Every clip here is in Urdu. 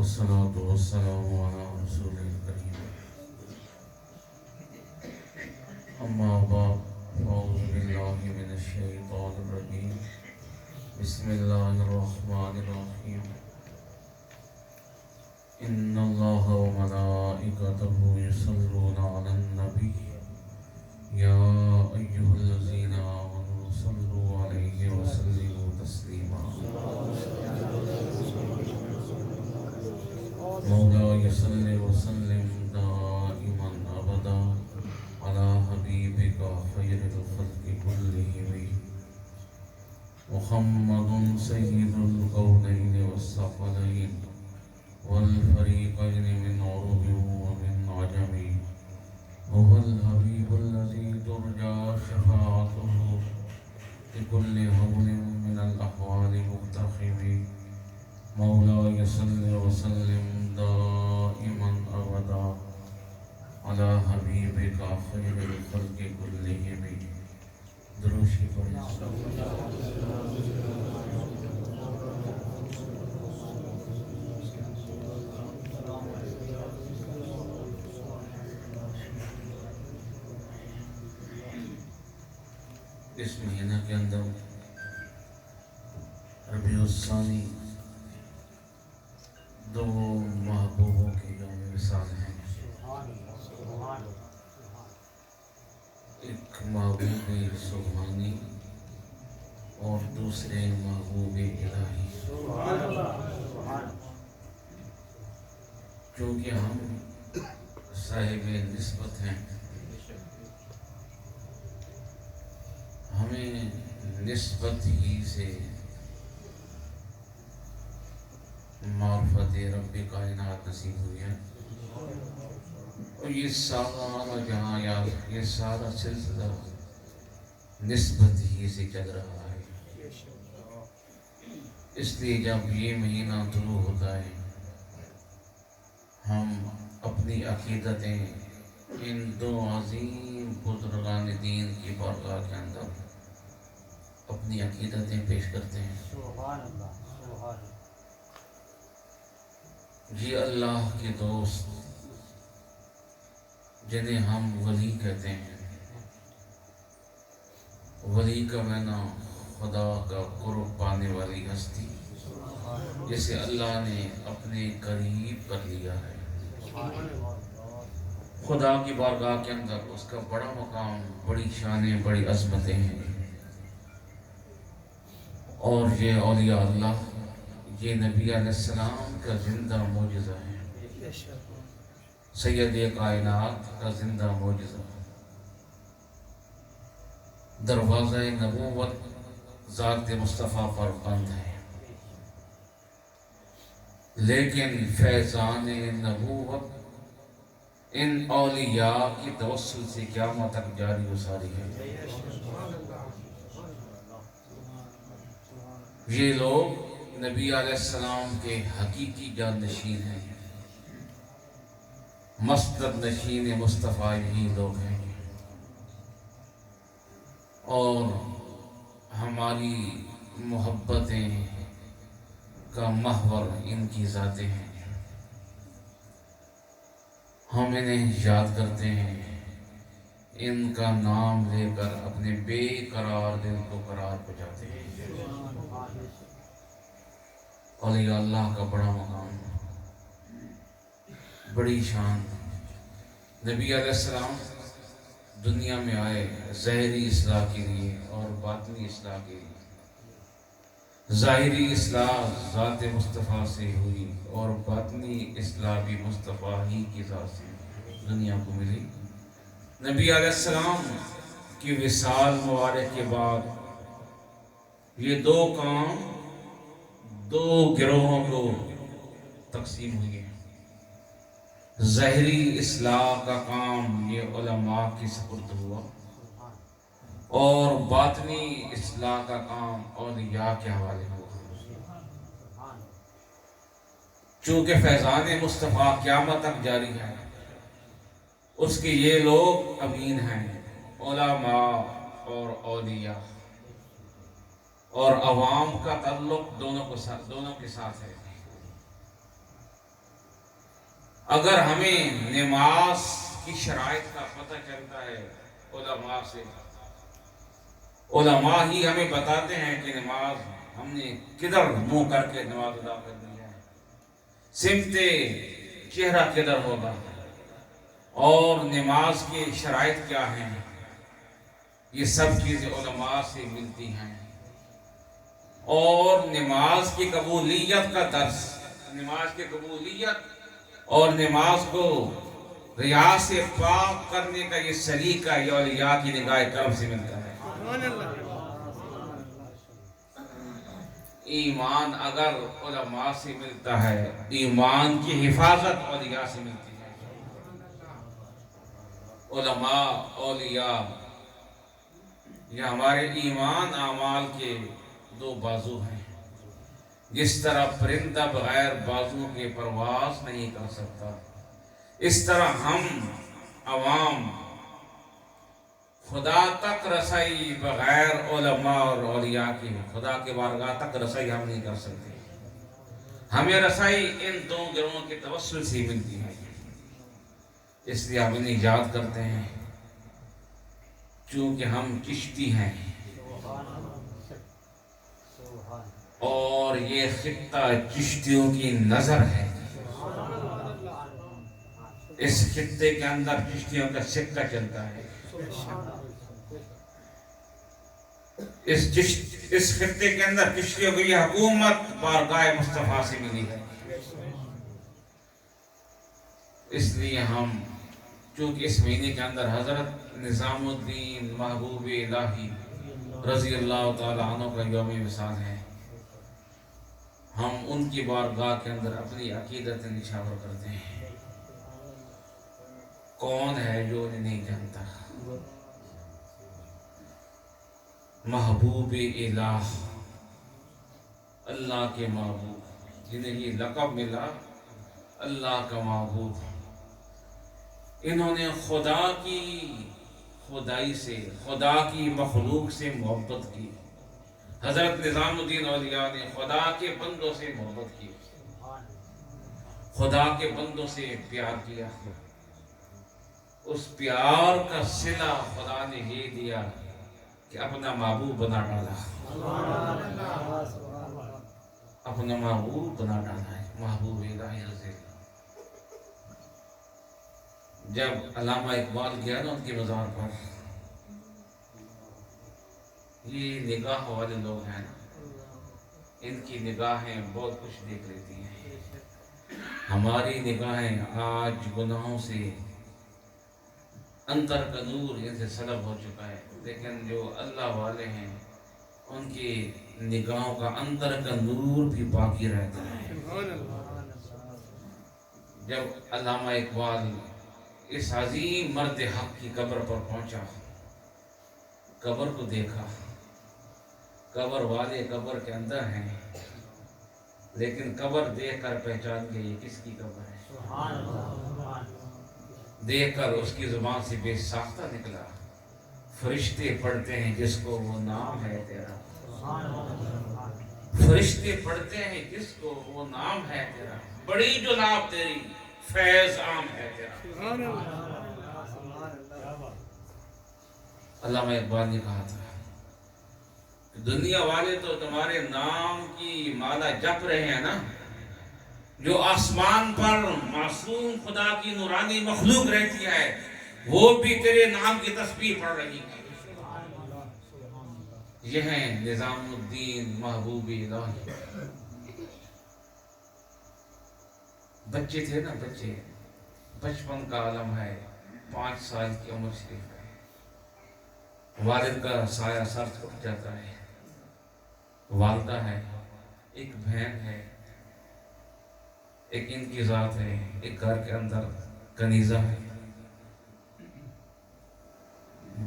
والصلاة والسلام على رسول الكريم أما بعد فأعوذ بالله من الشيطان الرجيم بسم الله الرحمن الرحيم إن الله وملائكته يصلون على النبي يا أيها الذين آمنوا صلوا عليه وسلموا تسليما مولاي صل وسلم دائما أبدا على حبيبك خير الخلق كلهم محمد سيد الكونين والثقلين والفريقين من عرب ومن عجم هو الحبيب الذي ترجى شفاعته لكل هول من الأحوال مقتحم مولاي صل وسلم دائما أبدا على حبيبك خير الخلق كلهم دروشی پڑھیں اس مہینہ کے اندر ربیع الثانی دو محبوبوں کی یوم وصال ہیں. ایک محبوب سبحانی اور دوسرے محبوب الہی. چونکہ ہم صاحب نسبت ہیں، ہمیں نسبت ہی سے معرفت رب کائنات نصیب ہوئی ہے، اور یہ سارا جہاں یہ سارا سلسلہ نسبت ہی سے چل رہا ہے. اس لیے جب یہ مہینہ طلوع ہوتا ہے ہم اپنی عقیدتیں ان دو عظیم بزرگان دین کی بارگاہ کے اندر اپنی عقیدتیں پیش کرتے ہیں. سبحان اللہ سبحان اللہ. یہ اللہ کے دوست جنہیں ہم ولی کہتے ہیں، ولی کا معنی خدا کا قرب پانے والی ہستی جسے اللہ نے اپنے قریب کر لیا ہے. خدا کی بارگاہ کے اندر اس کا بڑا مقام، بڑی شانیں، بڑی عظمتیں ہیں. اور یہ اولیاء اللہ، یہ نبی علیہ السلام کا زندہ معجزہ ہے، سید کائنات کا زندہ معجزہ. دروازہ نبوت ذات مصطفیٰ پر بند ہے، لیکن فیضان نبوت ان اولیاء کی توسل سے قیامت تک جاری و ساری ہے. یہ لوگ نبی علیہ السلام کے حقیقی جانشین ہیں، مسند نشین مصطفیٰ یہی لوگ ہیں، اور ہماری محبتیں کا محور ان کی ذاتیں ہیں. ہم انہیں یاد کرتے ہیں، ان کا نام لے کر اپنے بے قرار دل کو قرار پہنچاتے ہیں. اولیاء اللہ کا بڑا مقام، بڑی شان. نبی علیہ السلام دنیا میں آئے ظاہری اصلاح کے لیے اور باطنی اصلاح کے لیے. ظاہری اصلاح ذات مصطفیٰ سے ہوئی اور باطنی اصلاح بھی مصطفیٰ ہی کی ذات سے دنیا کو ملی. نبی علیہ السلام کی وصال مبارک کے بعد یہ دو کام دو گروہوں کو تقسیم ہوئے. ظاہری اصلاح کا کام یہ علماء کی سپرد ہوا، اور باطنی اصلاح کا کام اولیاء کے حوالے ہوا. چونکہ فیضان مصطفیٰ قیامت تک جاری ہے، اس کے یہ لوگ امین ہیں، علماء اور اولیاء. اور عوام کا تعلق دونوں کے ساتھ ہے. اگر ہمیں نماز کی شرائط کا پتہ چلتا ہے علماء سے، علماء ہی ہمیں بتاتے ہیں کہ نماز ہم نے کدھر منہ کر کے نماز ادا کرنی ہے، سمت چہرہ کدھر ہوگا، اور نماز کے شرائط کیا ہیں، یہ سب چیزیں علماء سے ملتی ہیں۔ اور نماز کی قبولیت کا درس، نماز کی قبولیت اور نماز کو ریاء سے پاک کرنے کا یہ سلیقہ یہ اولیاء کی نگاہ کرم سے ملتا ہے۔ ایمان اگر علماء سے ملتا ہے، ایمان کی حفاظت اولیاء سے ملتی ہے۔ علماء، اولیاء، یہ ہمارے ایمان اعمال کے دو بازو ہیں۔ جس طرح پرندہ بغیر بازو کے پرواز نہیں کر سکتا، اس طرح ہم عوام خدا تک رسائی بغیر علماء اور اولیاء کی، خدا کے بارگاہ تک رسائی ہم نہیں کر سکتے۔ ہمیں رسائی ان دو گروہوں کے توسل سے ملتی ہے، اس لیے ہم انہیں یاد کرتے ہیں، چونکہ ہم چشتی ہیں اور یہ خطہ چشتیوں کی نظر ہے۔ اس خطے کے اندر چشتیوں کا سکہ چلتا ہے۔ اس خطے کے اندر چشتیوں کو یہ حکومت بارگاہ مصطفیٰ سے ملی ہے۔ اس لیے ہم چونکہ اس مہینے کے اندر حضرت نظام الدین محبوب الہی رضی اللہ تعالیٰ عنہ کا یوم وصال ہے، ہم ان کی بارگاہ کے اندر اپنی عقیدت نشاور کرتے ہیں۔ کون ہے جو انہیں نہیں جانتا؟ محبوب الہ، اللہ کے محبوب، جنہیں یہ لقب ملا اللہ کا محبوب۔ انہوں نے خدا کی خدائی سے، خدا کی مخلوق سے محبت کی۔ حضرت نظام الدین اولیاء نے خدا کے بندوں سے محبت کی، خدا کے بندوں سے پیار کیا۔ اس پیار کا صلہ خدا نے یہ دیا کہ اپنا محبوب بنا ڈالا، اپنا محبوب بنا ڈالا ہے، محبوب الہی رضی اللہ۔ جب علامہ اقبال گیا نا ان کے مزار پر، یہ نگاہ والے لوگ ہیں نا، ان کی نگاہیں بہت کچھ دیکھ لیتی ہیں۔ ہماری نگاہیں آج گناہوں سے اندر کا نور ان سے سلب ہو چکا ہے، لیکن جو اللہ والے ہیں ان کی نگاہوں کا اندر کا نور بھی باقی رہتا ہے۔ جب علامہ اقبال اس عظیم مرد حق کی قبر پر پہنچا، قبر کو دیکھا، قبر والے قبر کے اندر ہیں، لیکن قبر دیکھ کر پہچان گئی یہ کس کی قبر ہے۔ دیکھ کر اس کی زبان سے بے ساختہ نکلا، فرشتے پڑھتے ہیں جس کو وہ نام ہے تیرا، فرشتے پڑھتے ہیں جس کو وہ نام ہے تیرا، بڑی جو نام تیری فیض عام ہے تیرا۔ علامہ اقبال نے کہا تھا دنیا والے تو تمہارے نام کی مالا جپ رہے ہیں نا، جو آسمان پر معصوم خدا کی نورانی مخلوق رہتی ہے وہ بھی تیرے نام کی تسبیح پڑھ رہی ہے۔ یہ ہیں نظام الدین محبوب الہی۔ بچے تھے نا، بچے، بچپن کا عالم ہے، 5 سال کی عمر شریف ہے، والد کا سایہ سر اٹھ جاتا ہے، والدہ ہے، ایک بہن ہے، ایک ان کی ذات ہے، ایک گھر کے اندر کنیزہ ہے۔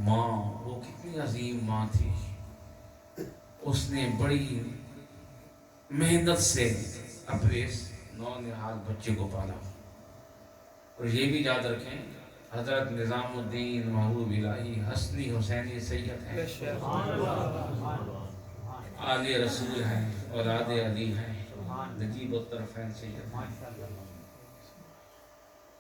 ماں، وہ کتنی عظیم ماں تھی، اس نے بڑی محنت سے اپنے اس نونہال بچے کو پالا۔ اور یہ بھی یاد رکھیں حضرت نظام الدین محبوب الہی حسنی حسینی سید ہیں، آل رسول ہیں، اولاد علی ہیں، نجیب الطرفین سید ہیں۔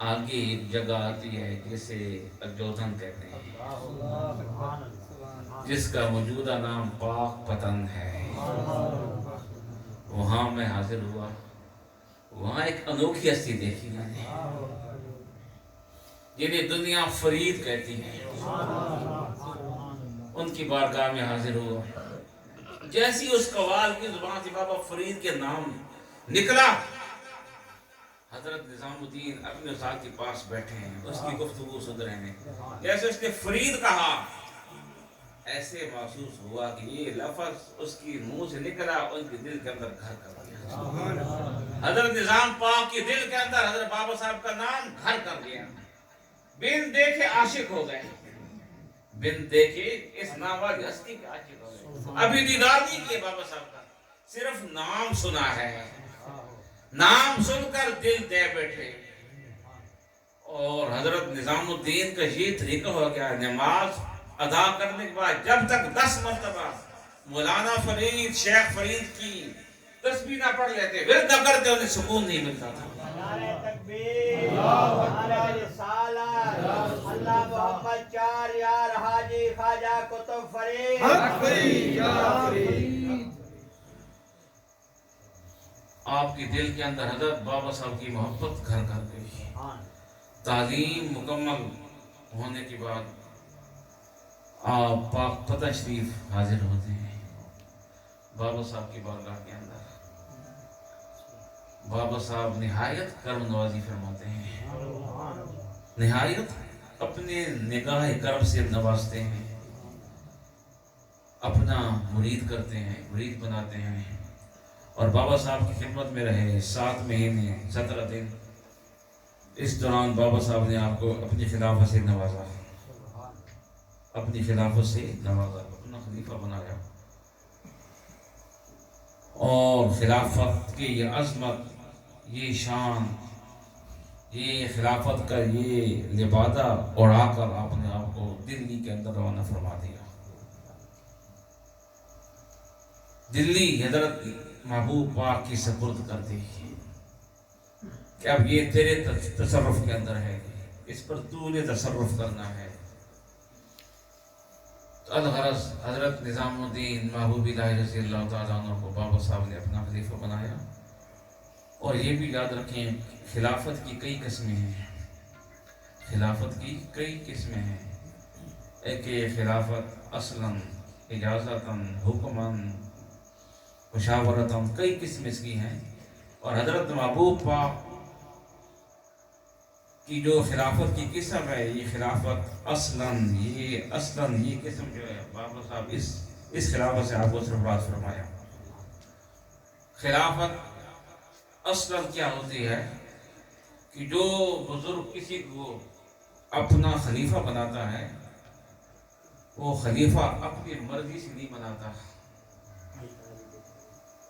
آگے ایک جگہ آتی ہے جسے اجودھن کہتے ہیں، جس کا موجودہ نام پاک پتن ہے۔ وہاں میں حاضر ہوا، وہاں ایک انوکھی ہستی دیکھی میں نے، جنہیں دنیا فرید کہتی ہے۔ ان کی بارگاہ میں حاضر ہوا، جیسی اس قوال کی زبان سے بابا فرید کے نام نکلا، حضرت نظام الدین اپنے استاد کے پاس بیٹھے ہیں، اس کی گفتگو سن رہے ہیں۔ جیسے اس نے فرید کہا، ایسے محسوس ہوا کہ یہ لفظ اس کی منہ سے نکلا، ان کے دل کے اندر گھر کر گیا۔ حضرت نظام پاک کے دل کے اندر حضرت بابا صاحب کا نام گھر کر گیا۔ بن دیکھے عاشق ہو گئے، بن دیکھے اس نامور ہستی کے عاشق ہو گئے۔ ابھی دیدار نہیں کیے بابا صاحب کا، صرف نام سنا ہے، نام سن کر دل دے بیٹھے۔ اور حضرت نظام الدین کا یہ طریقہ ہو گیا، نماز ادا کرنے کے بعد جب تک 10 مرتبہ مولانا فرید شیخ فرید کی تسبیح نہ پڑھ لیتے، ورد نہ کرتے، انہیں سکون نہیں ملتا تھا۔ نعرہ تکبیر، نعرہ رسالت، اللہ محمد چار یار حاجی خواجہ قطب فرید، حق فرید یا فرید۔ آپ کے دل کے اندر حضرت بابا صاحب کی محبت گھر کر گئی۔ تعلیم مکمل ہونے کے بعد آپ پاک پتن شریف حاضر ہوتے ہیں بابا صاحب کی بارگاہ کے اندر۔ بابا صاحب نہایت کرم نوازی فرماتے ہیں، نہایت اپنے نگاہ کرم سے نوازتے ہیں، اپنا مرید کرتے ہیں، مرید بناتے ہیں۔ اور بابا صاحب کی خدمت میں رہے 7 مہینے 17 دن۔ اس دوران بابا صاحب نے آپ کو اپنی خلافت سے نوازا، اپنی خلافت سے نوازا، اپنا خلیفہ بنایا۔ اور خلافت کی یہ عظمت، یہ شان، یہ خلافت کا یہ لبادہ اڑا کر آپ نے آپ کو دلی کے اندر روانہ فرما دیا۔ دلی حضرت محبوب پاک کی سپرد کر دی کہ اب یہ تیرے تصرف کے اندر ہے، اس پر تو نے تصرف کرنا ہے۔ تو الغرض حضرت نظام الدین محبوب الہی رضی اللہ تعالیٰ عنہ کو بابا صاحب نے اپنا خلیفہ بنایا۔ اور یہ بھی یاد رکھیں، خلافت کی کئی قسمیں ہیں، خلافت کی کئی قسمیں ہیں۔ ایک یہ خلافت اصلاً، اجازتاً، حکماً، مشاورتاً، کئی قسم اس کی ہیں۔ اور حضرت محبوب پاک کی جو خلافت کی قسم ہے، یہ خلافت اصلاً یہ قسم جو ہے، بابا صاحب اس خلافت سے آپ کو سرفراز فرمایا۔ خلافت اصلاً کیا ہوتی ہے کہ جو بزرگ کسی کو اپنا خلیفہ بناتا ہے، وہ خلیفہ اپنی مرضی سے نہیں بناتا۔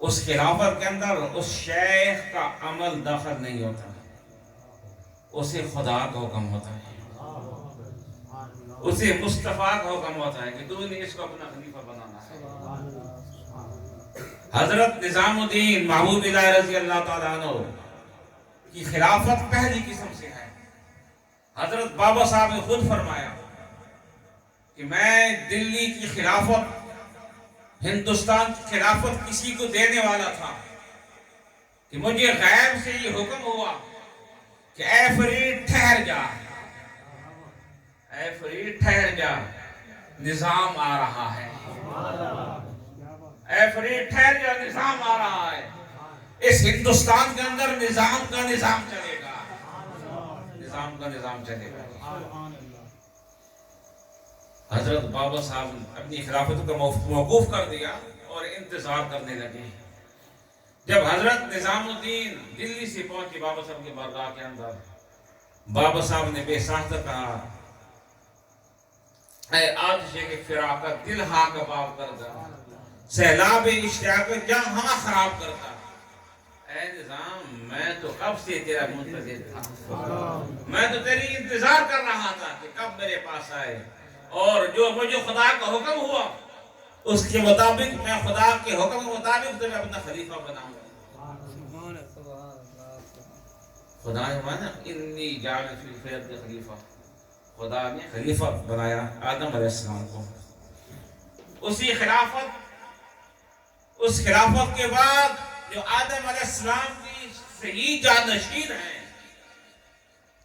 اس خلافت کے اندر اس شیخ کا عمل داخل نہیں ہوتا، اسے خدا کا حکم ہوتا ہے، اسے مصطفیٰ کا حکم ہوتا ہے کہ تو نے اس کو اپنا خلیفہ بنانا ہے۔ حضرت نظام الدین محبوب الہی رضی اللہ تعالیٰ عنہ کی خلافت پہلی قسم سے ہے۔ حضرت بابا صاحب نے خود فرمایا کہ میں دلی کی خلافت، ہندوستان کی خلافت کسی کو دینے والا تھا کہ مجھے غیب سے یہ حکم ہوا کہ اے فرید ٹھہر جا، اے فرید ٹھہر جا، نظام آ رہا ہے، اے فرید ٹھہر جا، نظام آ رہا ہے۔ اس ہندوستان کے اندر نظام کا نظام چلے گا، نظام کا نظام چلے گا۔ حضرت بابا صاحب اپنی خلافت کا موقوف کر دیا اور انتظار کرنے لگے۔ جب حضرت نظام الدین دلی سے پہنچے بابا صاحب کے بارگاہ کے اندر، بابا صاحب نے بے ساختہ کہا، اے آتش کے فراقت دل ہاں کباب کرتا، سیلاب اشتیاق جہاں خراب کرتا۔ اے نظام، میں تو کب سے تیرا منتظر تھا، میں تو تیری انتظار کر رہا تھا کہ کب میرے پاس آئے، اور جو مجھے خدا کا حکم ہوا اس کے مطابق، میں خدا کے حکم کے مطابق تمہیں اپنا خلیفہ بناؤں گا۔ خدا نے مانا انی جعل فی الارض خلیفہ، خدا نے خلیفہ بنایا آدم علیہ السلام کو. اسی خلافت، اس خلافت کے بعد جو آدم علیہ السلام کی صحیح جانشین ہیں،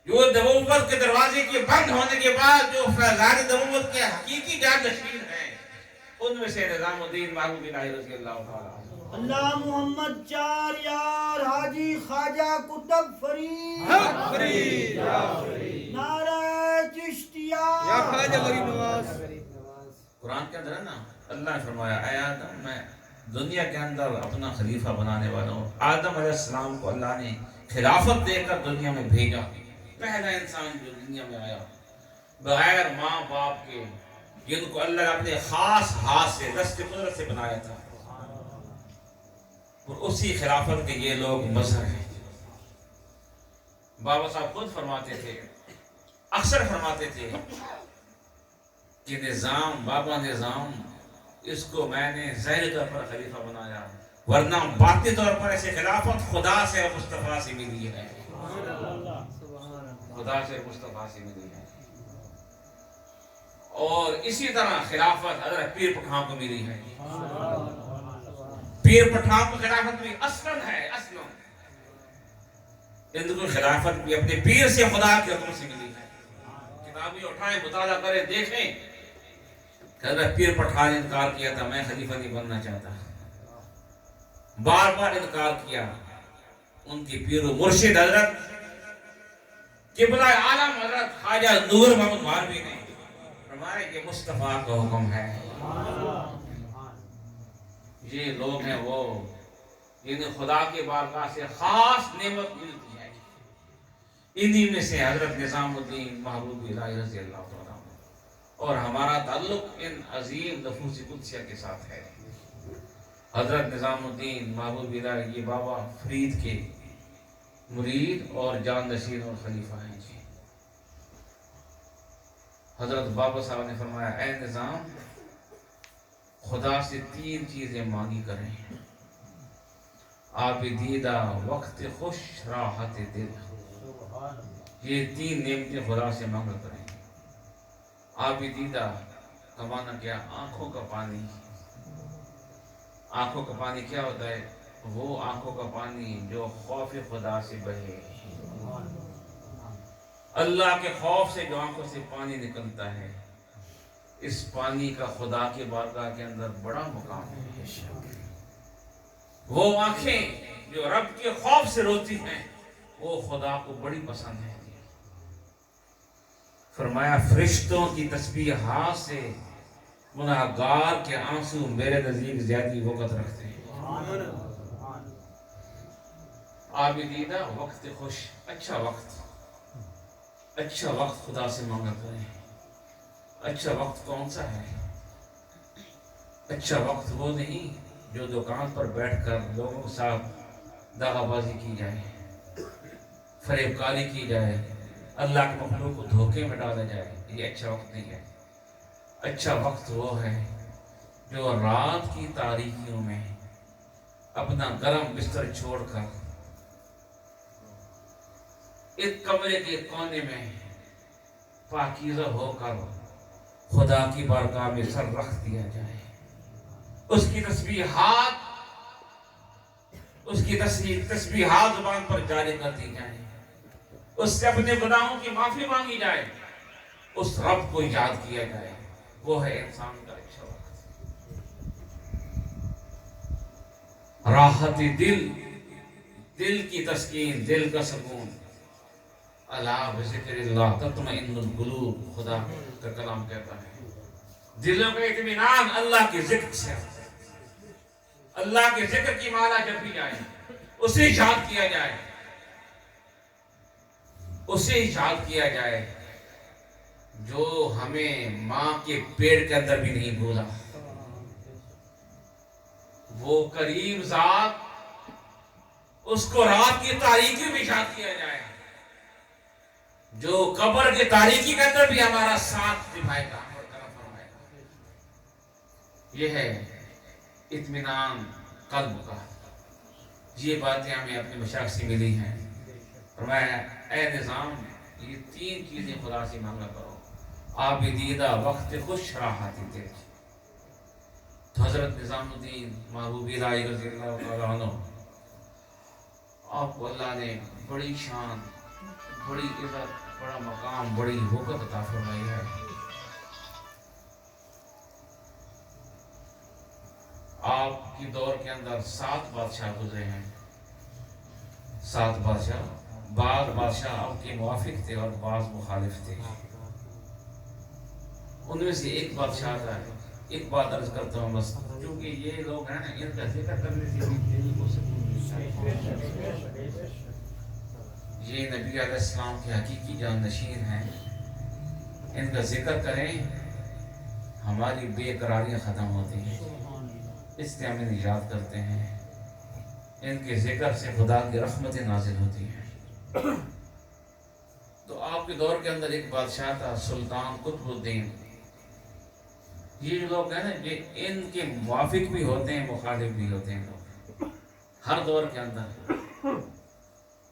جو نبوت کے دروازے کے بند ہونے کے بعد جو فیضان نبوت کے حقیقی جانشین ہیں، ان میں سے نظام الدین محبوب الہی رضی اللہ تعالیٰ عنہ. اللہ محمد چار یار حاجی خواجہ قطب فرید حق فرید یا فرید نعرہ چشتیہ یا خواجہ غریب نواز. قرآن کے اندر ہے نا، اللہ نے فرمایا اے آدم میں دنیا کے اندر اپنا خلیفہ بنانے والا ہوں. آدم علیہ السلام کو اللہ نے خلافت دے کر دنیا میں بھیجا. پہلا انسان جو دنیا میں آیا بغیر ماں باپ کے، جن کو اللہ نے اپنے خاص ہاتھ سے دست قدرت سے بنایا تھا، اور اسی خلافت کے یہ لوگ مظہر ہیں. بابا صاحب خود فرماتے تھے، اکثر فرماتے تھے کہ نظام، بابا نظام، اس کو میں نے ظاہری طور پر خلیفہ بنایا، ورنہ باطنی طور پر ایسے خلافت خدا سے اور مصطفیٰ سے ملی ہے، خدا سے مصطفیٰ سے ملی ہے. اور اسی طرح خلافت حضرت پیر پٹھان کو ملی ہے. پیر پٹھان کو خلافت بھی اصلاً ہے، اصلاً ان کو خلافت بھی اپنے پیر سے، خدا کے حکم سے ملی ہے. کتابیں اٹھائیں، مطالعہ کریں، دیکھیں. حضرت پیر پٹھان نے انکار کیا تھا، میں خلیفہ نہیں بننا چاہتا، بار بار انکار کیا. ان کی پیر و مرشد حضرت قبلہ عالم حضرت خواجہ نور محمد مالوی نے فرمایا کہ مصطفیٰ کا حکم ہے. یہ لوگ ہیں وہ جنہیں خدا کے بارگاہ سے خاص نعمت ملتی ہے. انہی میں سے حضرت نظام الدین محبوب الہی رضی اللہ تعالیٰ عنہ. اور ہمارا تعلق ان عظیم نفوس قدسیہ کے ساتھ ہے. حضرت نظام الدین محبوب الہی یہ بابا فرید کے مرید اور جانشین اور خلیفہ ہیں. جی حضرت بابا صاحب نے فرمایا اے نظام، خدا سے 3 چیزیں مانگی کریں: آپ دیدہ، وقت خوش، راحت دل. یہ 3 نعمتیں خدا سے مانگا کریں. آپ دیدہ کا معنی کیا؟ آنکھوں کا پانی. آنکھوں کا پانی کیا ہوتا ہے؟ وہ آنکھوں کا پانی جو خوف خدا سے بہے. اللہ کے خوف سے جو آنکھوں سے پانی نکلتا ہے، اس پانی کا خدا کے بارگاہ کے اندر بڑا مقام ہے. وہ آنکھیں جو رب کے خوف سے روتی ہیں، وہ خدا کو بڑی پسند ہے. فرمایا فرشتوں کی تسبیحات سے گناہگار کے آنسو میرے نزدیک زیادہ وقت رکھتے ہیں. عابدیدہ، وقت خوش، اچھا وقت. اچھا وقت خدا سے مانگا کریں. اچھا وقت کون سا ہے؟ اچھا وقت وہ نہیں جو دکان پر بیٹھ کر لوگوں کے ساتھ دغا بازی کی جائے، فریب کاری کی جائے، اللہ کے مخلوق کو دھوکے میں ڈالا جائے. یہ اچھا وقت نہیں ہے. اچھا وقت وہ ہے جو رات کی تاریکیوں میں اپنا گرم بستر چھوڑ کر ایک کمرے کے کونے میں پاکیزہ ہو کر خدا کی بارگاہ میں سر رکھ دیا جائے. اس کی تسبیحات زبان پر جاری کر دی جائیں. اس سے اپنے گناہوں کی معافی مانگی جائے. اس رب کو یاد کیا جائے. وہ ہے انسان کا اچھا وقت. راحت دل، دل کی تسکین، دل کا سکون. الا بذکر اللہ تطمئن القلوب، خدا کا کلام کہتا ہے. دلوں کا اطمینان اللہ کے ذکر سے. اللہ کے ذکر کی مالا جپی جائے، اسے یاد کیا جائے، اسے یاد کیا جائے جو ہمیں ماں کے پیٹ کے اندر بھی نہیں بھولا. وہ کریم ذات، اس کو رات کی تاریکی میں یاد کیا جائے جو قبر کی تاریکی کے اندر بھی ہمارا ساتھ نبھائے گا اور کرم فرمائے گا. یہ ہے اطمینان قلب کا. یہ باتیں ہمیں اپنے مشائخ سے ملی ہیں. فرمایا اے نظام یہ 3 چیزیں خدا سے مانگا کرو، عابدیدہ وقت خوش راحتی دے۔ تو حضرت نظام الدین محبوبی رائی رضی اللہ تعالیٰ عنہ، آپ کو اللہ نے بڑی شان، بڑی عزت، بڑا مقام، بڑی وقت عطا فرمائی ہے۔ آپ کی دور کے اندر 7 بادشاہ گزرے ہیں، 7 بادشاہ، بعض بادشاہ آپ کے موافق تھے اور بعض مخالف تھے۔ ان میں سے ایک بادشاہ تھا، ایک بات عرض کرتا ہوں بس، کیونکہ یہ لوگ ہیں نا، ان کا ذکر کرنے سے دل کو سکون ملتا ہے۔ یہ نبی علیہ السلام کے حقیقی جانشین ہیں، ان کا ذکر کریں ہماری بے قراریاں ختم ہوتی ہیں، اس سے ہمیں نجات کرتے ہیں، ان کے ذکر سے خدا کی رحمتیں نازل ہوتی ہیں۔ تو آپ کے دور کے اندر ایک بادشاہ تھا سلطان قطب الدین۔ یہ لوگ ہیں نا، یہ ان کے موافق بھی ہوتے ہیں، مخالف بھی ہوتے ہیں لوگ ہر دور کے اندر۔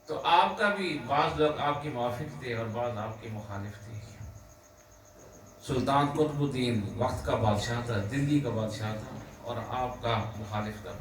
تو آپ کا بھی بعض لوگ آپ کے موافق تھے اور بعض آپ کے مخالف تھے۔ سلطان قطب الدین وقت کا بادشاہ تھا، دلی کا بادشاہ تھا، اور آپ کا مخالف تھا۔